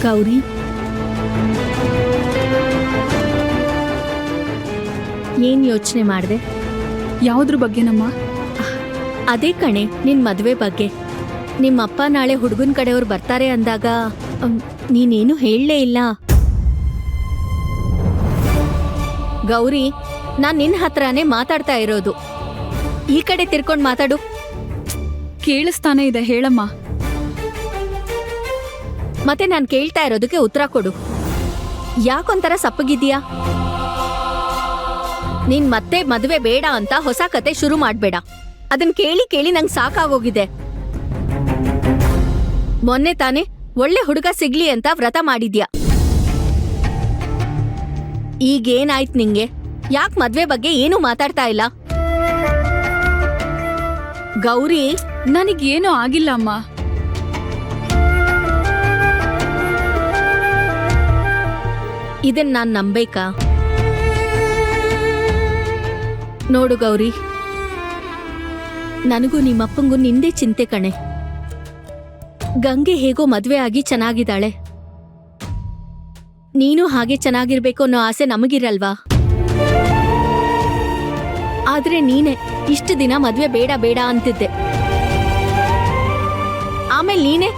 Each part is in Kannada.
ಗೌರಿ, ಏನ್ ಯೋಚನೆ ಮಾಡಿದೆ? ಯಾವುದ್ರ ಬಗ್ಗೆನಮ್ಮ? ಅದೇ ಕಣೆ, ನಿನ್ ಮದ್ವೆ ಬಗ್ಗೆ. ನಿಮ್ಮಪ್ಪ ನಾಳೆ ಹುಡುಗನ್ ಕಡೆಯವ್ರು ಬರ್ತಾರೆ ಅಂದಾಗ ನೀನೇನು ಹೇಳಲೇ ಇಲ್ಲ. ಗೌರಿ, ನಾನ್ ನಿನ್ ಹತ್ರನೇ ಮಾತಾಡ್ತಾ ಇರೋದು. ಈ ಕಡೆ ತಿರ್ಕೊಂಡ್ ಮಾತಾಡು. ಕೇಳಿಸ್ತಾನೆ ಇದೆ, ಹೇಳಮ್ಮ. ಮತ್ತೆ ನಾನ್ ಕೇಳ್ತಾ ಇರೋದಕ್ಕೆ ಉತ್ತರ ಕೊಡು. ಯಾಕೊಂಥರ ಸಪ್ಪಗಿದ್ಯಾ? ನೀನ್ ಮತ್ತೆ ಮದ್ವೆ ಬೇಡ ಅಂತ ಹೊಸ ಕತೆ ಶುರು ಮಾಡ್ಬೇಡ. ಅದನ್ ಕೇಳಿ ಕೇಳಿ ನಂಗ್ ಸಾಕಾಗೋಗಿದೆ. ಮೊನ್ನೆ ತಾನೇ ಒಳ್ಳೆ ಹುಡುಗ ಸಿಗ್ಲಿ ಅಂತ ವ್ರತ ಮಾಡಿದ್ಯಾ. ಈಗೇನಾಯ್ತು ನಿಂಗೆ? ಯಾಕ್ ಮದ್ವೆ ಬಗ್ಗೆ ಏನೂ ಮಾತಾಡ್ತಾ ಇಲ್ಲ? ಗೌರಿ, ನನಗೇನೂ ಆಗಿಲ್ಲ ಅಮ್ಮ. ಇದನ್ ನಾನ್ ನಂಬೇಕಾ? ನೋಡು ಗೌರಿ, ನನಗೂ ನಿಮ್ಮಪ್ಪಂಗೂ ನಿಂದೇ ಚಿಂತೆ ಕಣೆ. ಗಂಗೆ ಹೇಗೋ ಮದ್ವೆ ಆಗಿ ಚೆನ್ನಾಗಿದ್ದಾಳೆ. ನೀನು ಹಾಗೆ ಚೆನ್ನಾಗಿರ್ಬೇಕು ಅನ್ನೋ ಆಸೆ ನಮಗಿರಲ್ವಾ? ಆದ್ರೆ ನೀನೆ ಇಷ್ಟು ದಿನ ಮದ್ವೆ ಬೇಡ ಬೇಡ ಅಂತಿದ್ದೆ. ಆಮೇಲೆ ನೀನೆ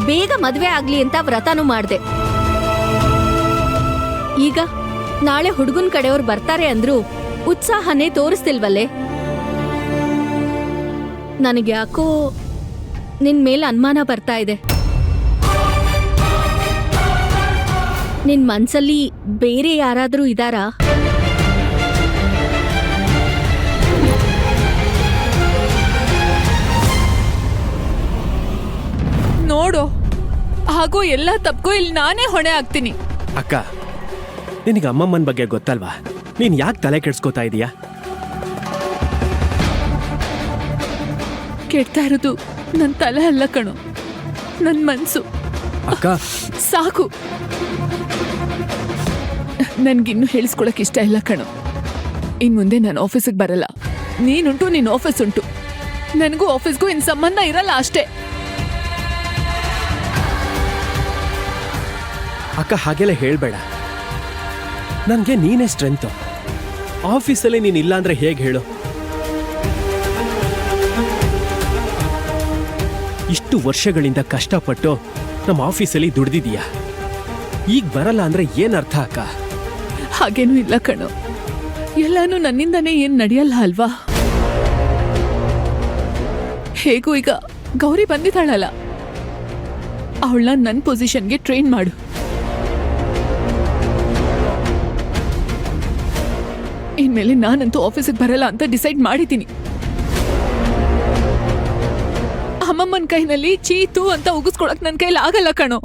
ಬೇಗ ಮದ್ವೆ ಆಗ್ಲಿ ಅಂತ ವ್ರತನೂ ಮಾಡ್ದೆ. ಈಗ ನಾಳೆ ಹುಡುಗನ್ ಕಡೆಯವ್ರು ಬರ್ತಾರೆ ಅಂದ್ರು ಉತ್ಸಾಹನೇ ತೋರಿಸ್ತಿಲ್ವಲ್ಲೇ? ನನಗ್ಯಾಕೋ ನಿನ್ ಮೇಲೆ ಅನುಮಾನ ಬರ್ತಾ ಇದೆ. ನಿನ್ ಮನ್ಸಲ್ಲಿ ಬೇರೆ ಯಾರಾದ್ರೂ ಇದಾರಾ? ನೋಡು, ಹಾಗೂ ಎಲ್ಲ ತಪ್ಪು ಇಲ್ಲಿ ನಾನೇ ಹೊಣೆ ಆಗ್ತೀನಿ. ಅಕ್ಕ, ನಿನಗೆ ಅಮ್ಮಮ್ಮನ ಬಗ್ಗೆ ಗೊತ್ತಲ್ವಾ? ನೀನ್ ಯಾಕೆ ತಲೆ ಕೆಡ್ಸ್ಕೊತಾ ಇದೀಯಾ? ಕೆಡ್ತಾ ಇರೋದು ನನ್ನ ತಲೆ ಅಲ್ಲ ಕಣು, ನನ್ನ ಮನ್ಸು. ಅಕ್ಕ, ಸಾಕು. ನನ್ಗಿನ್ನೂ ಹೇಳಿಸ್ಕೊಳಕ್ ಇಷ್ಟ ಇಲ್ಲ ಕಣು. ಇನ್ ಮುಂದೆ ನಾನು ಆಫೀಸಿಗೆ ಬರಲ್ಲ. ನೀನುಂಟು, ನಿನ್ನ ಆಫೀಸ್ ಉಂಟು. ನನಗೂ ಆಫೀಸ್ಗೂ ಇನ್ ಸಂಬಂಧ ಇರಲ್ಲ ಅಷ್ಟೇ. ಅಕ್ಕ, ಹಾಗೆಲ್ಲ ಹೇಳ್ಬೇಡ. ನನ್ಗೆ ನೀನೇ ಸ್ಟ್ರೆಂತ್. ಆಫೀಸಲ್ಲಿ ನೀನ್ ಇಲ್ಲ ಅಂದ್ರೆ ಹೇಗೆ ಹೇಳು? ಇಷ್ಟು ವರ್ಷಗಳಿಂದ ಕಷ್ಟಪಟ್ಟು ನಮ್ಮ ಆಫೀಸಲ್ಲಿ ದುಡ್ದಿದೀಯಾ. ಈಗ ಬರಲ್ಲ ಅಂದ್ರೆ ಏನ್ ಅರ್ಥ ಅಕ್ಕ? ಹಾಗೇನೂ ಇಲ್ಲ ಕಣು. ಎಲ್ಲಾನು ನನ್ನಿಂದನೇ ಏನ್ ನಡೆಯಲ್ಲ ಅಲ್ವಾ? ಹೇಗೂ ಈಗ ಗೌರಿ ಬಂದಿದ್ದಾಳಲ್ಲ, ಅವಳನ್ನ ನನ್ನ ಪೊಸಿಷನ್ಗೆ ಟ್ರೈನ್ ಮಾಡು. ಇನ್ಮೇಲೆ ನಾನಂತೂ ಆಫೀಸಿಗೆ ಬರಲ್ಲ ಅಂತ ಡಿಸೈಡ್ ಮಾಡಿದ್ದೀನಿ. ಅಮ್ಮಮ್ಮನ ಕೈನಲ್ಲಿ ಚೀತು ಅಂತ ಉಗಿಸ್ಕೊಳಕ್ ನನ್ನ ಕೈಲಿ ಆಗಲ್ಲ ಕಣೋ.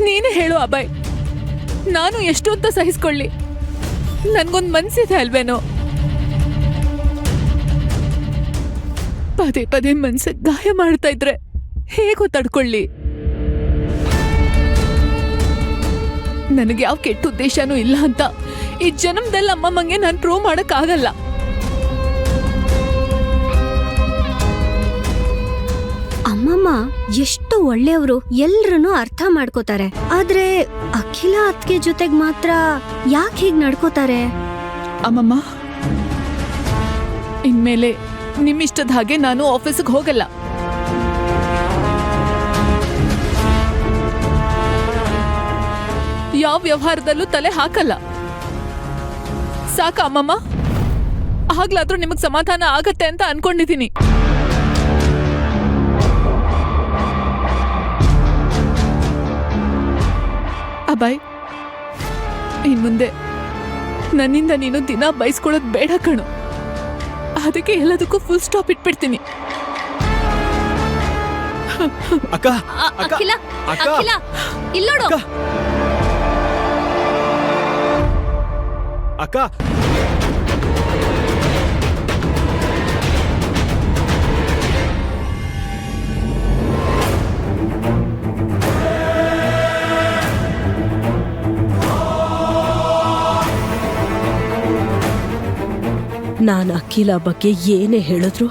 ನೀನೇ ಹೇಳು ಅಭಯ್, ನಾನು ಎಷ್ಟು ಅಂತ ಸಹಿಸ್ಕೊಳ್ಳಿ? ನನ್ಗೊಂದು ಮನ್ಸಿದೆ ಅಲ್ವೇನೋ? ಪದೇ ಪದೇ ಮನ್ಸಿಗೆ ಗಾಯ ಮಾಡ್ತಾ ಇದ್ರೆ ಹೇಗೋ ತಡ್ಕೊಳ್ಳಿ? ನನಗೆ ಯಾವ ಕೆಟ್ಟ ಉದ್ದೇಶನೂ ಇಲ್ಲ ಅಂತ ಈ ಜನ್ಮದಲ್ಲಿ ಅಮ್ಮಮ್ಮಂಗೆ ನಾನು ಪ್ರೂವ್ ಮಾಡಕ್ ಆಗಲ್ಲ. ಅಮ್ಮಮ್ಮ ಎಷ್ಟು ಒಳ್ಳೆಯವರು, ಎಲ್ರನ್ನೂ ಅರ್ಥ ಮಾಡ್ಕೋತಾರೆ. ಆದ್ರೆ ಅಖಿಲ ಅತ್ಗೆ ಜೊತೆಗ್ ಮಾತ್ರ ಯಾಕೆ ಹೀಗ್ ನಡ್ಕೋತಾರೆ? ಅಮ್ಮಮ್ಮ, ಇನ್ಮೇಲೆ ನಿಮ್ಮಿಷ್ಟದ ಹಾಗೆ ನಾನು ಆಫೀಸಿಗೆ ಹೋಗಲ್ಲ. ಯಾವ ವ್ಯವಹಾರದಲ್ಲೂ ತಲೆ ಹಾಕಲ್ಲ. ಸಾಕ ಅಮ್ಮಮ್ಮ? ಆಗ್ಲಾದ್ರೂ ನಿಮಗ್ ಸಮಾಧಾನ ಆಗತ್ತೆ ಅಂತ ಅನ್ಕೊಂಡಿದ್ದೀನಿ. ಅಭಯ್, ಇನ್ ಮುಂದೆ ನನ್ನಿಂದ ನೀನು ದಿನ ಬಯಸ್ಕೊಳ್ಳೋದು ಬೇಡ ಕಣು. ಅದಕ್ಕೆ ಎಲ್ಲದಕ್ಕೂ ಫುಲ್ ಸ್ಟಾಪ್ ಇಟ್ಬಿಡ್ತೀನಿ. ಅಕ್ಕ, ಅಖಿಲ, ಅಖಿಲ, ಇಲ್ಲೋಡು. ಅಕ್ಕ, ನಾನು ಅಖಿಲ ಬಗ್ಗೆ ಏನೇ ಹೇಳಿದ್ರು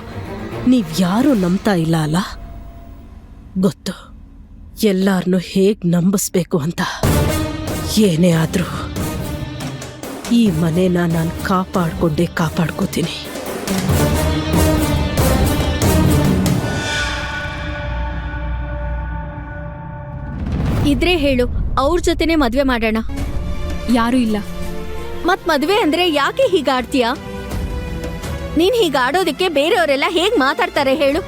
ನೀವ್ಯಾರೂ ನಂಬ್ತಾ ಇಲ್ಲ ಅಲ್ಲ? ಗೊತ್ತು. ಎಲ್ಲಾರನ್ನೂ ಹೇಗ್ ನಂಬಿಸ್ಬೇಕು ಅಂತ. ಏನೇ ಆದ್ರೂ ಈ ಮನೆನ ನಾನು ಕಾಪಾಡ್ಕೋತೀನಿ. ಇದ್ರೆ ಹೇಳು, ಅವ್ರ ಜೊತೆನೆ ಮದ್ವೆ ಮಾಡೋಣ. ಯಾರೂ ಇಲ್ಲ. ಮತ್ ಮದ್ವೆ ಅಂದ್ರೆ ಯಾಕೆ ಹೀಗಾಡ್ತೀಯಾ? ನೀನ್ ಹೀಗಾಡೋದಕ್ಕೆ ಬೇರೆಯವರೆಲ್ಲ ಹೇಗ್ ಮಾತಾಡ್ತಾರೆ ಹೇಳು?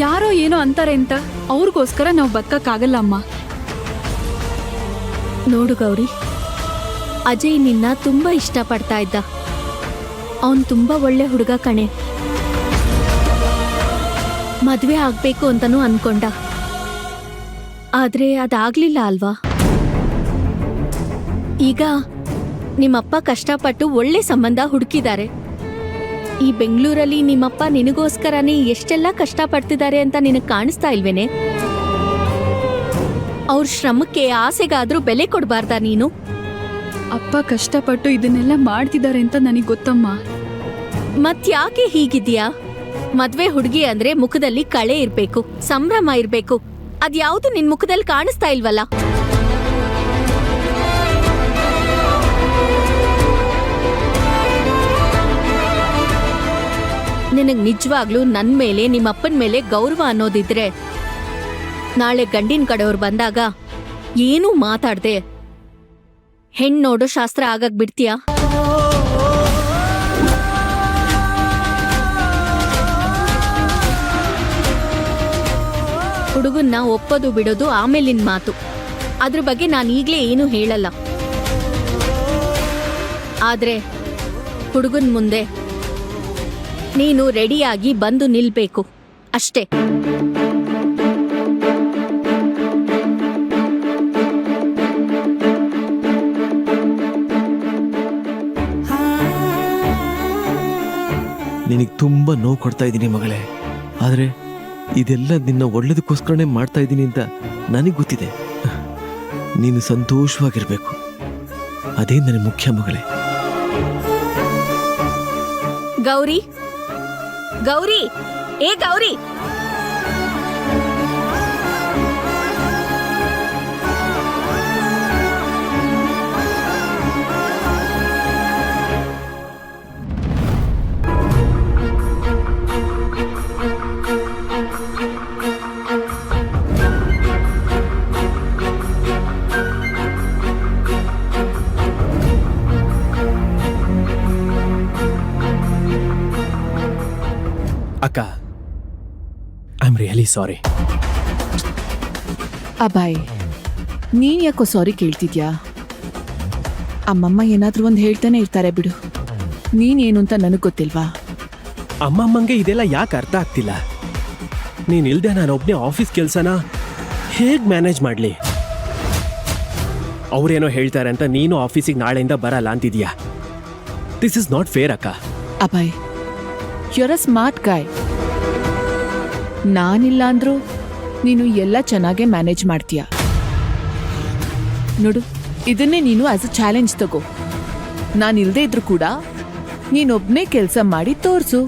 ಯಾರೋ ಏನೋ ಅಂತಾರೆ ಅಂತ ಅವ್ರಿಗೋಸ್ಕರ ನಾವು ಬದುಕಕ್ಕಾಗಲ್ಲ ಅಮ್ಮ. ನೋಡು ಗೌರಿ, ಅಜಯ್ ನಿನ್ನ ತುಂಬಾ ಇಷ್ಟಪಡ್ತಾ ಇದ್ದ. ಅವನ್ ತುಂಬಾ ಒಳ್ಳೆ ಹುಡುಗ ಕಣೆ. ಮದ್ವೆ ಆಗ್ಬೇಕು ಅಂತನೂ ಅನ್ಕೊಂಡ. ಆದ್ರೆ ಅದಾಗ್ಲಿಲ್ಲ ಅಲ್ವಾ? ಈಗ ನಿಮ್ಮಪ್ಪ ಕಷ್ಟಪಟ್ಟು ಒಳ್ಳೆ ಸಂಬಂಧ ಹುಡುಕಿದ್ದಾರೆ. ಈ ಬೆಂಗಳೂರಲ್ಲಿ ನಿಮ್ಮಪ್ಪ ನಿನಗೋಸ್ಕರನೇ ಎಷ್ಟೆಲ್ಲ ಕಷ್ಟಪಡ್ತಿದ್ದಾರೆ ಅಂತ ನಿನಗೆ ಕಾಣಿಸ್ತಾ ಇಲ್ವೇನೆ? ಅವ್ರ ಶ್ರಮಕ್ಕೆ ಆಸೆಗಾದ್ರೂ ಬೆಲೆ ಕೊಡ್ಬಾರ್ದಾ ನೀನು? ಅಪ್ಪ ಕಷ್ಟಪಟ್ಟು ಇದನ್ನೆಲ್ಲ ಮಾಡ್ತಿದ್ದಾರೆ ಅಂತ ನನಗೆ ಗೊತ್ತಮ್ಮ. ಮತ್ಯಾಕೆ ಹೀಗಿದ್ಯಾ? ಮದ್ವೆ ಹುಡುಗಿ ಅಂದ್ರೆ ಮುಖದಲ್ಲಿ ಕಳೆ ಇರ್ಬೇಕು, ಸಂಭ್ರಮ ಇರ್ಬೇಕು. ಅದ್ಯಾವುದು ನಿನ್ ಮುಖದಲ್ಲಿ ಕಾಣಿಸ್ತಾ ಇಲ್ವಲ್ಲ? ನಿನಗ್ ನಿಜವಾಗ್ಲೂ ನನ್ ಮೇಲೆ ನಿಮ್ಮಪ್ಪನ ಮೇಲೆ ಗೌರವ ಅನ್ನೋದಿದ್ರೆ ನಾಳೆ ಗಂಡಿನ ಕಡೆಯವ್ರು ಬಂದಾಗ ಏನೂ ಮಾತಾಡ್ದೆ ಹೆಣ್ ನೋಡೋ ಶಾಸ್ತ್ರ ಆಗಕ್ ಬಿಡ್ತೀಯಾ? ಹುಡುಗನ್ನ ಒಪ್ಪೋದು ಬಿಡೋದು ಆಮೇಲಿನ ಮಾತು. ಅದ್ರ ಬಗ್ಗೆ ನಾನು ಈಗ್ಲೇ ಏನೂ ಹೇಳಲ್ಲ. ಆದ್ರೆ ಹುಡುಗನ್ ಮುಂದೆ ನೀನು ರೆಡಿಯಾಗಿ ಬಂದು ನಿಲ್ಬೇಕು ಅಷ್ಟೇ. ನಿನಗೆ ತುಂಬ ನೋವು ಕೊಡ್ತಾ ಇದ್ದೀನಿ ಮಗಳೇ. ಆದರೆ ಇದೆಲ್ಲ ನಿನ್ನ ಒಳ್ಳೇದಕ್ಕೋಸ್ಕರನೇ ಮಾಡ್ತಾ ಇದ್ದೀನಿ ಅಂತ ನನಗೆ ಗೊತ್ತಿದೆ. ನೀನು ಸಂತೋಷವಾಗಿರ್ಬೇಕು, ಅದೇ ನನಗೆ ಮುಖ್ಯ ಮಗಳೇ. ಗೌರಿ, ಗೌರಿ, ಏ ಗೌರಿ! ಅಕ್ಕ, I am really sorry. Abhay, ನೀನ್ ಯಾಕೋ ಸಾರಿ ಕೇಳ್ತಿದ್ಯಾ? ಅಮ್ಮಮ್ಮ ಏನಾದ್ರೂ ಒಂದು ಹೇಳ್ತಾನೆ ಇರ್ತಾರೆ ಬಿಡು. ನೀನೇನು ಅಂತ ನನಗೆ ಗೊತ್ತಿಲ್ವಾ? ಅಮ್ಮಮ್ಮಂಗೆ ಇದೆಲ್ಲ ಯಾಕೆ ಅರ್ಥ ಆಗ್ತಿಲ್ಲ? ನೀನಿಲ್ದೆ ನಾನೊಬ್ನೇ ಆಫೀಸ್ ಕೆಲಸನ ಹೇಗ್ ಮ್ಯಾನೇಜ್ ಮಾಡ್ಲಿ? ಅವ್ರೇನೋ ಹೇಳ್ತಾರೆ ಅಂತ ನೀನು ಆಫೀಸಿಗೆ ನಾಳೆಯಿಂದ ಬರಲ್ಲ ಅಂತಿದ್ಯಾ? ದಿಸ್ ಇಸ್ ನಾಟ್ ಫೇರ್ ಅಕ್ಕ. Abhay, you're a smart guy. ನಾನಿಲ್ಲ ಅಂದ್ರೂ ನೀನು ಎಲ್ಲ ಚೆನ್ನಾಗೇ ಮ್ಯಾನೇಜ್ ಮಾಡ್ತೀಯ. ನೋಡು, ಇದನ್ನೇ ನೀನು ಆಸ್ ಅ ಚಾಲೆಂಜ್ ತಗೋ. ನಾನಿಲ್ದೇ ಇದ್ರೂ ಕೂಡ ನೀನೊಬ್ನೇ ಕೆಲಸ ಮಾಡಿ ತೋರ್ಸು.